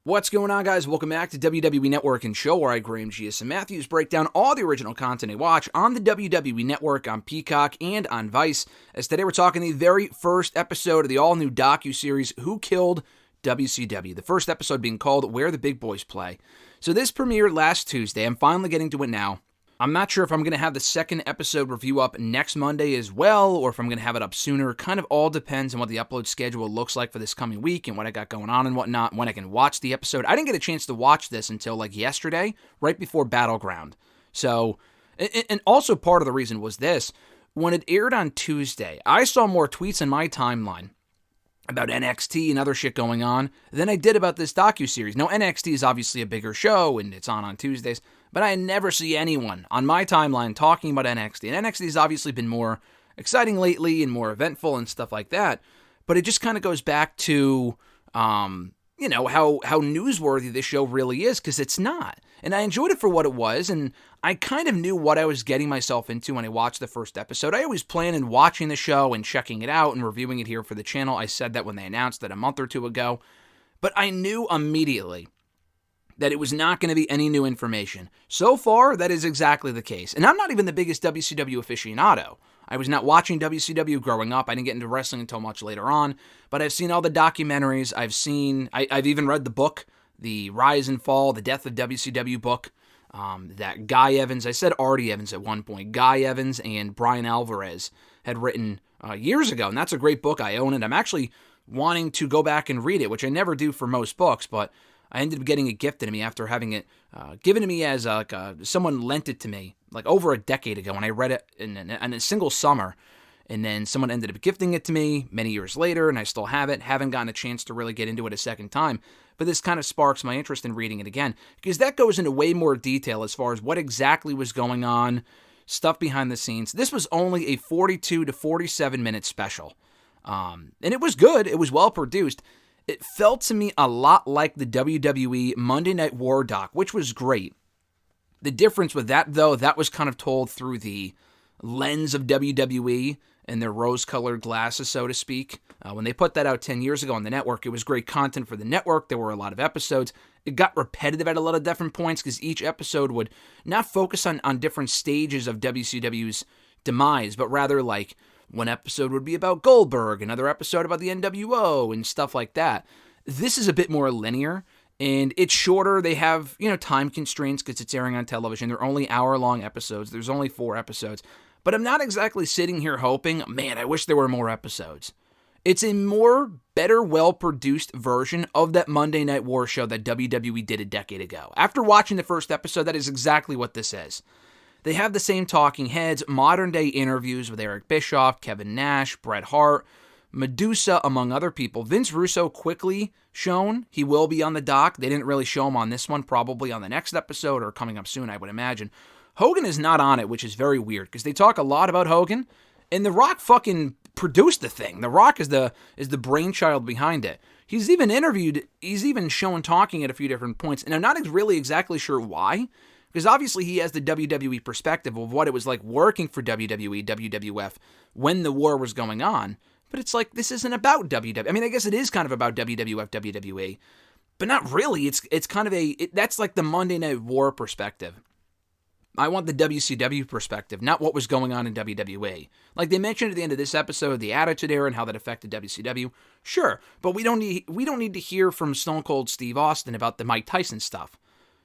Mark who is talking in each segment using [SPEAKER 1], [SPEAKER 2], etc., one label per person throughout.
[SPEAKER 1] What's going on, guys? Welcome back to WWE Network and Show, where I, Graham G.S. and Matthews, break down all the original content I watch on the WWE Network, on Peacock, and on Vice. As today we're talking the very first episode of the all-new docuseries, Who Killed WCW? The first episode being called Where the Big Boys Play. So this premiered last Tuesday. I'm finally getting to it now. I'm not sure if I'm going to have the second episode review up next Monday as well, or if I'm going to have it up sooner. Kind of all depends on what the upload schedule looks like for this coming week and what I got going on and whatnot, when I can watch the episode. I didn't get a chance to watch this until like yesterday, right before Battleground. So, and also part of the reason was this. When it aired on Tuesday, I saw more tweets in my timeline about NXT and other shit going on than I did about this docuseries. Now, NXT is obviously a bigger show, and it's on Tuesdays, but I never see anyone on my timeline talking about NXT. And NXT has obviously been more exciting lately and more eventful and stuff like that, but it just kind of goes back to, how newsworthy this show really is, because it's not. And I enjoyed it for what it was, and I kind of knew what I was getting myself into when I watched the first episode. I always plan on watching the show and checking it out and reviewing it here for the channel. I said that when they announced it a month or two ago. But I knew immediately that it was not going to be any new information. So far, that is exactly the case. And I'm not even the biggest WCW aficionado. I was not watching WCW growing up. I didn't get into wrestling until much later on. But I've seen all the documentaries. I've even read the book, The Rise and Fall, The Death of WCW book. That Guy Evans, I said Artie Evans at one point, Guy Evans and Brian Alvarez had written years ago. And that's a great book. I own it. I'm actually wanting to go back and read it, which I never do for most books, but I ended up getting it gifted to me after having it given to me as someone lent it to me like over a decade ago, and I read it in a single summer, and then someone ended up gifting it to me many years later, and I still have it. Haven't gotten a chance to really get into it a second time, but this kind of sparks my interest in reading it again, because that goes into way more detail as far as what exactly was going on, stuff behind the scenes. This was only a 42 to 47 minute special, and it was good. It was well produced. It felt to me a lot like the WWE Monday Night War doc, which was great. The difference with that, though, that was kind of told through the lens of WWE and their rose-colored glasses, so to speak. When they put that out 10 years ago on the network, it was great content for the network. There were a lot of episodes. It got repetitive at a lot of different points because each episode would not focus on different stages of WCW's demise, but rather like one episode would be about Goldberg, another episode about the NWO, and stuff like that. This is a bit more linear, and it's shorter. They have, time constraints because it's airing on television. They're only hour-long episodes. There's only 4 episodes. But I'm not exactly sitting here hoping, man, I wish there were more episodes. It's a better, well-produced version of that Monday Night War show that WWE did a decade ago. After watching the first episode, that is exactly what this is. They have the same talking heads, modern-day interviews with Eric Bischoff, Kevin Nash, Bret Hart, Medusa, among other people. Vince Russo quickly shown. He will be on the doc. They didn't really show him on this one, probably on the next episode or coming up soon, I would imagine. Hogan is not on it, which is very weird, because they talk a lot about Hogan, and The Rock fucking produced the thing. The Rock is the brainchild behind it. He's even shown talking at a few different points, and I'm not really exactly sure why, because obviously he has the WWE perspective of what it was like working for WWE, WWF, when the war was going on. But it's like, this isn't about WWE. I mean, I guess it is kind of about WWF, WWE, but not really. It's kind of that's like the Monday Night War perspective. I want the WCW perspective, not what was going on in WWE. Like they mentioned at the end of this episode, the Attitude Era and how that affected WCW. Sure, but we don't need to hear from Stone Cold Steve Austin about the Mike Tyson stuff.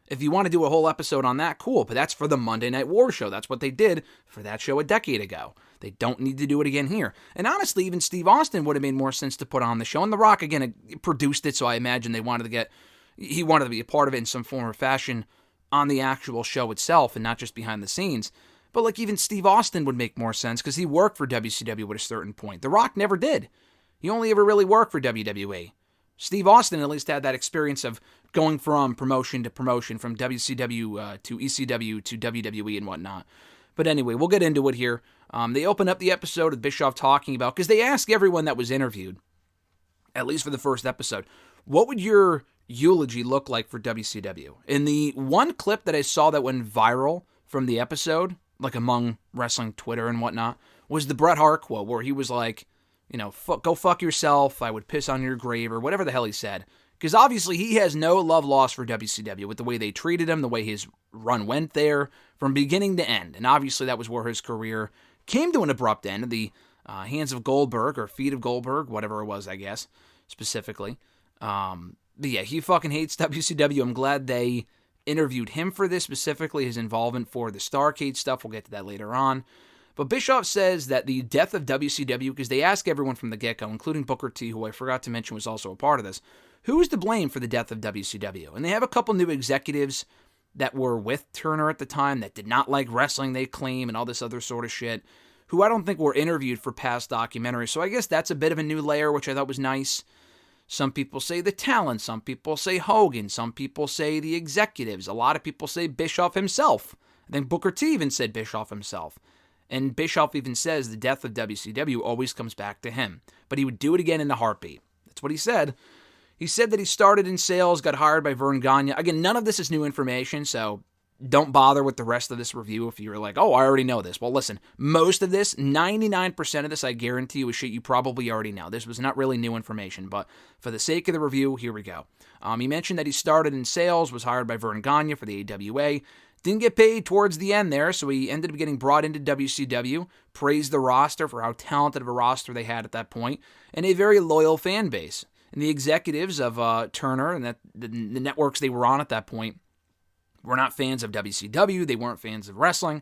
[SPEAKER 1] If you want to do a whole episode on that, cool, but that's for the Monday Night War show. That's what they did for that show a decade ago. They don't need to do it again here. And honestly, even Steve Austin would have made more sense to put on the show. And The Rock, again, produced it, so I imagine he wanted to be a part of it in some form or fashion on the actual show itself and not just behind the scenes. But like even Steve Austin would make more sense because he worked for WCW at a certain point. The Rock never did. He only ever really worked for WWE. Steve Austin at least had that experience of going from promotion to promotion, from WCW to ECW to WWE and whatnot. But anyway, we'll get into it here. They open up the episode with Bischoff talking about, because they ask everyone that was interviewed, at least for the first episode, what would your eulogy look like for WCW? In the one clip that I saw that went viral from the episode, like among wrestling Twitter and whatnot, was the Bret Hart quote where he was like, go fuck yourself, I would piss on your grave, or whatever the hell he said. Because obviously he has no love lost for WCW with the way they treated him, the way his run went there from beginning to end. And obviously that was where his career came to an abrupt end, in the hands of Goldberg, or feet of Goldberg, whatever it was, I guess, specifically. But yeah, he fucking hates WCW. I'm glad they interviewed him for this, specifically his involvement for the Starrcade stuff. We'll get to that later on. But Bischoff says that the death of WCW, because they ask everyone from the get-go, including Booker T, who I forgot to mention was also a part of this, who is to blame for the death of WCW? And they have a couple new executives that were with Turner at the time that did not like wrestling, they claim, and all this other sort of shit, who I don't think were interviewed for past documentaries. So I guess that's a bit of a new layer, which I thought was nice. Some people say the talent, some people say Hogan, some people say the executives. A lot of people say Bischoff himself. I think Booker T even said Bischoff himself. And Bischoff even says the death of WCW always comes back to him. But he would do it again in a heartbeat. That's what he said. He said that he started in sales, got hired by Vern Gagne. Again, none of this is new information, so don't bother with the rest of this review if you're like, oh, I already know this. Well, listen, most of this, 99% of this, I guarantee you is shit you probably already know. This was not really new information, but for the sake of the review, here we go. He mentioned that he started in sales, was hired by Vern Gagne for the AWA, didn't get paid towards the end there, so he ended up getting brought into WCW, praised the roster for how talented of a roster they had at that point, and a very loyal fan base. And the executives of Turner and the networks they were on at that point were not fans of WCW. They weren't fans of wrestling.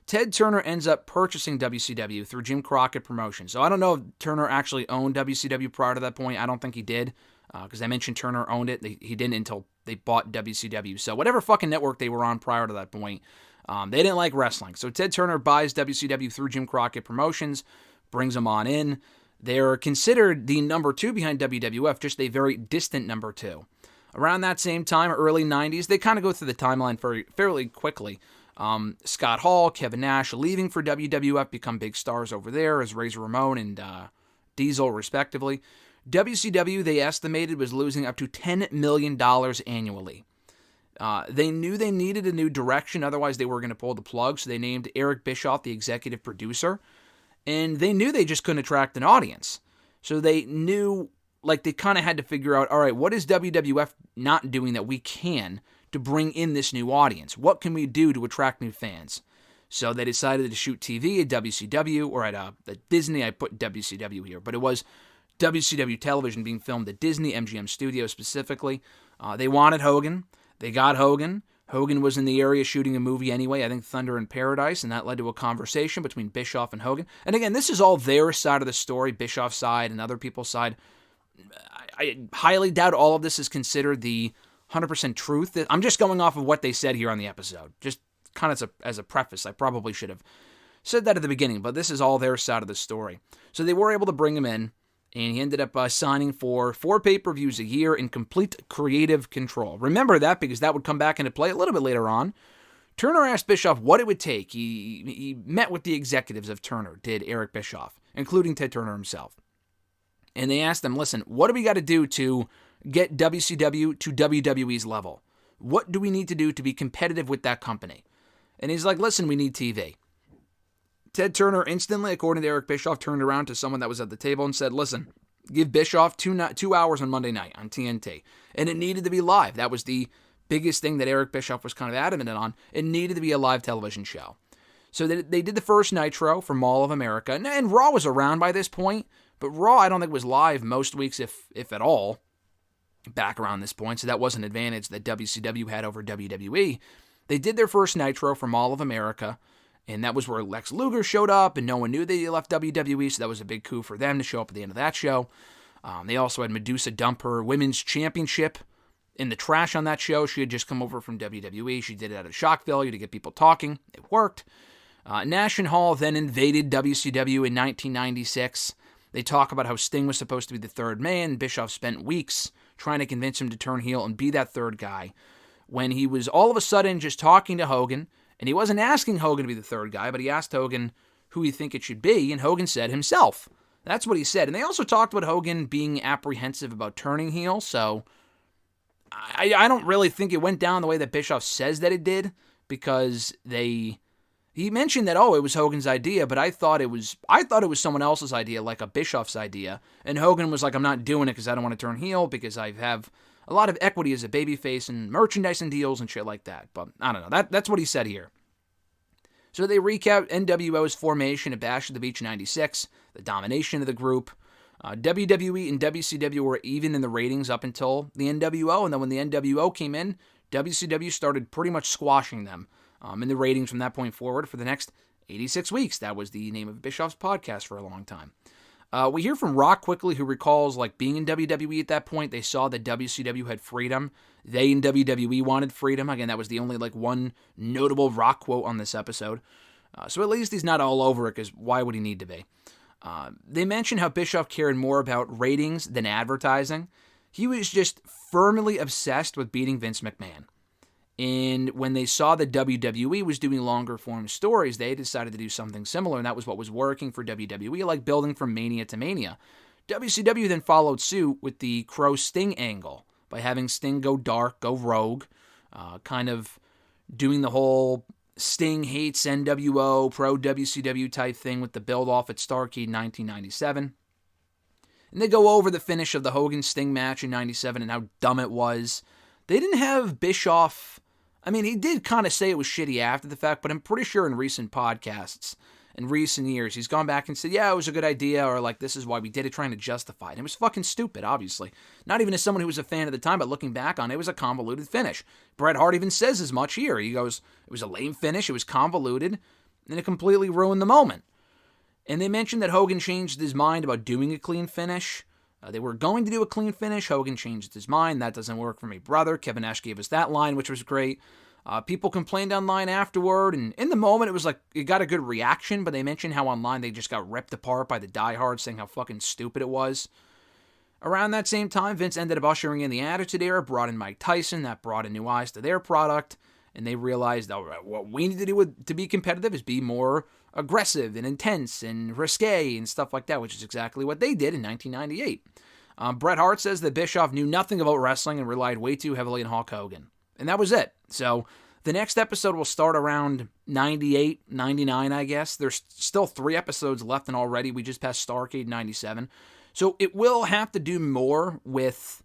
[SPEAKER 1] Ted Turner ends up purchasing WCW through Jim Crockett Promotions. So I don't know if Turner actually owned WCW prior to that point. I don't think he did, because I mentioned Turner owned it. He didn't until they bought WCW. So whatever fucking network they were on prior to that point, they didn't like wrestling. So Ted Turner buys WCW through Jim Crockett Promotions, brings them on in. They're considered the number 2 behind WWF, just a very distant number 2. Around that same time, early 90s, they kind of go through the timeline fairly quickly. Scott Hall, Kevin Nash leaving for WWF, become big stars over there as Razor Ramon and Diesel, respectively. WCW, they estimated, was losing up to $10 million annually. They knew they needed a new direction, otherwise they were going to pull the plug, so they named Eric Bischoff the executive producer. And they knew they just couldn't attract an audience. So they knew, like, they kind of had to figure out, all right, what is WWF not doing that we can to bring in this new audience? What can we do to attract new fans? So they decided to shoot TV at WCW, or at Disney. I put WCW here, but it was WCW television being filmed at Disney, MGM Studios specifically. They wanted Hogan. They got Hogan. Hogan was in the area shooting a movie anyway, I think Thunder in Paradise, and that led to a conversation between Bischoff and Hogan. And again, this is all their side of the story, Bischoff's side and other people's side. I highly doubt all of this is considered the 100% truth. I'm just going off of what they said here on the episode. Just kind of as a preface. I probably should have said that at the beginning, but this is all their side of the story. So they were able to bring him in, and he ended up signing for 4 pay-per-views a year in complete creative control. Remember that, because that would come back into play a little bit later on. Turner asked Bischoff what it would take. He met with the executives of Turner, did Eric Bischoff, including Ted Turner himself. And they asked him, listen, what do we got to do to get WCW to WWE's level? What do we need to do to be competitive with that company? And he's like, listen, we need TV. Ted Turner instantly, according to Eric Bischoff, turned around to someone that was at the table and said, listen, give Bischoff 2 hours on Monday night on TNT. And it needed to be live. That was the biggest thing that Eric Bischoff was kind of adamant on. It needed to be a live television show. So they did the first Nitro for Mall of America. And Raw was around by this point, but Raw I don't think was live most weeks, if at all, back around this point. So that was an advantage that WCW had over WWE. They did their first Nitro for Mall of America. And that was where Lex Luger showed up, and no one knew that he left WWE, so that was a big coup for them to show up at the end of that show. They also had Medusa dump her women's championship in the trash on that show. She had just come over from WWE. She did it out of shock value to get people talking. It worked. Nash and Hall then invaded WCW in 1996. They talk about how Sting was supposed to be the third man. Bischoff spent weeks trying to convince him to turn heel and be that third guy, when he was all of a sudden just talking to Hogan. And he wasn't asking Hogan to be the third guy, but he asked Hogan who he think it should be, and Hogan said himself. That's what he said. And they also talked about Hogan being apprehensive about turning heel, so I don't really think it went down the way that Bischoff says that it did, because he mentioned that, it was Hogan's idea, but I thought it was someone else's idea, like a Bischoff's idea, and Hogan was like, I'm not doing it because I don't want to turn heel, because I have a lot of equity as a babyface and merchandising deals and shit like that. But I don't know. That's what he said here. So they recap NWO's formation at Bash at the Beach 96, the domination of the group. WWE and WCW were even in the ratings up until the NWO, and then when the NWO came in, WCW started pretty much squashing them in the ratings from that point forward for the next 86 weeks. That was the name of Bischoff's podcast for a long time. We hear from Rock quickly, who recalls being in WWE at that point. They saw that WCW had freedom. They in WWE wanted freedom. Again, that was the only one notable Rock quote on this episode. So at least he's not all over it, because why would he need to be? They mention how Bischoff cared more about ratings than advertising. He was just firmly obsessed with beating Vince McMahon. And when they saw that WWE was doing longer form stories, they decided to do something similar, and that was what was working for WWE, like building from Mania to Mania. WCW then followed suit with the Crow Sting angle by having Sting go dark, go rogue, kind of doing the whole Sting hates NWO, pro WCW type thing with the build-off at Starrcade 1997. And they go over the finish of the Hogan-Sting match in 97 and how dumb it was. They didn't have Bischoff... I mean, he did kind of say it was shitty after the fact, but I'm pretty sure in recent podcasts, in recent years, he's gone back and said, yeah, it was a good idea, or this is why we did it, trying to justify it. It was fucking stupid, obviously. Not even as someone who was a fan at the time, but looking back on it, it was a convoluted finish. Bret Hart even says as much here. He goes, it was a lame finish, it was convoluted, and it completely ruined the moment. And they mentioned that Hogan changed his mind about doing a clean finish. They were going to do a clean finish. Hogan changed his mind. That doesn't work for me, brother. Kevin Nash gave us that line, which was great. People complained online afterward, and in the moment, it was it got a good reaction, but they mentioned how online they just got ripped apart by the diehards, saying how fucking stupid it was. Around that same time, Vince ended up ushering in the Attitude Era, brought in Mike Tyson. That brought in new eyes to their product, and they realized, what we need to do to be competitive is be more aggressive and intense and risque and stuff like that, which is exactly what they did in 1998. Bret Hart says that Bischoff knew nothing about wrestling and relied way too heavily on Hulk Hogan. And that was it. So the next episode will start around 98, 99, I guess. There's still 3 episodes left, and already we just passed Starrcade 97. So it will have to do more with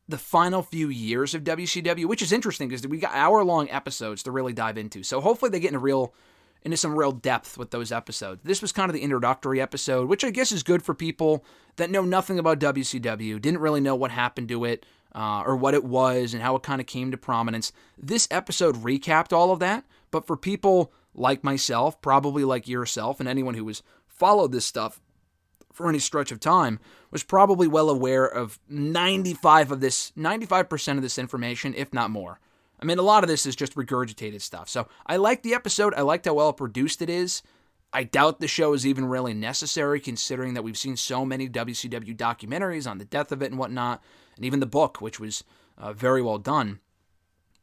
[SPEAKER 1] the final few years of WCW, which is interesting because we got hour-long episodes to really dive into. So hopefully they get into some real depth with those episodes. This was kind of the introductory episode, which I guess is good for people that know nothing about WCW, didn't really know what happened to it, or what it was, and how it kind of came to prominence. This episode recapped all of that, but for people like myself, probably like yourself, and anyone who has followed this stuff for any stretch of time, was probably well aware of 95% of this information, if not more. I mean, a lot of this is just regurgitated stuff. So I liked the episode. I liked how well produced it is. I doubt the show is even really necessary, considering that we've seen so many WCW documentaries on the death of it and whatnot, and even the book, which was very well done,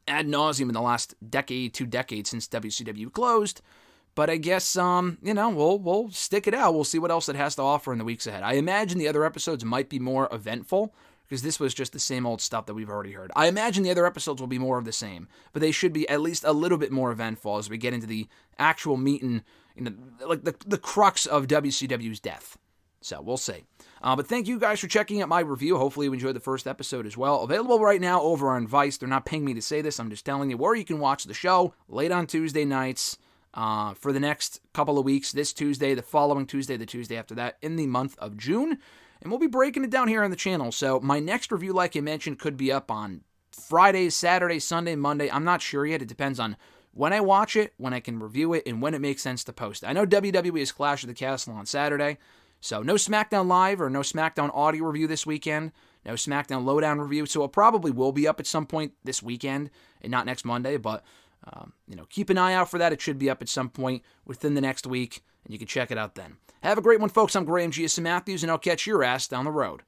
[SPEAKER 1] ad nauseum in the last 2 decades since WCW closed. But I guess, we'll stick it out. We'll see what else it has to offer in the weeks ahead. I imagine the other episodes might be more eventful, because this was just the same old stuff that we've already heard. I imagine the other episodes will be more of the same, but they should be at least a little bit more eventful as we get into the actual meat and, the crux of WCW's death. So we'll see. But thank you guys for checking out my review. Hopefully you enjoyed the first episode as well. Available right now over on Vice. They're not paying me to say this. I'm just telling you where you can watch the show late on Tuesday nights for the next couple of weeks. This Tuesday, the following Tuesday, the Tuesday after that, in the month of June. And we'll be breaking it down here on the channel. So my next review, like I mentioned, could be up on Friday, Saturday, Sunday, Monday. I'm not sure yet. It depends on when I watch it, when I can review it, and when it makes sense to post it. I know WWE is Clash of the Castle on Saturday, so no SmackDown Live or no SmackDown audio review this weekend, no SmackDown Lowdown review, so it probably will be up at some point this weekend and not next Monday, but keep an eye out for that. It should be up at some point within the next week, and you can check it out then. Have a great one, folks. I'm Graham G.S. Matthews, and I'll catch your ass down the road.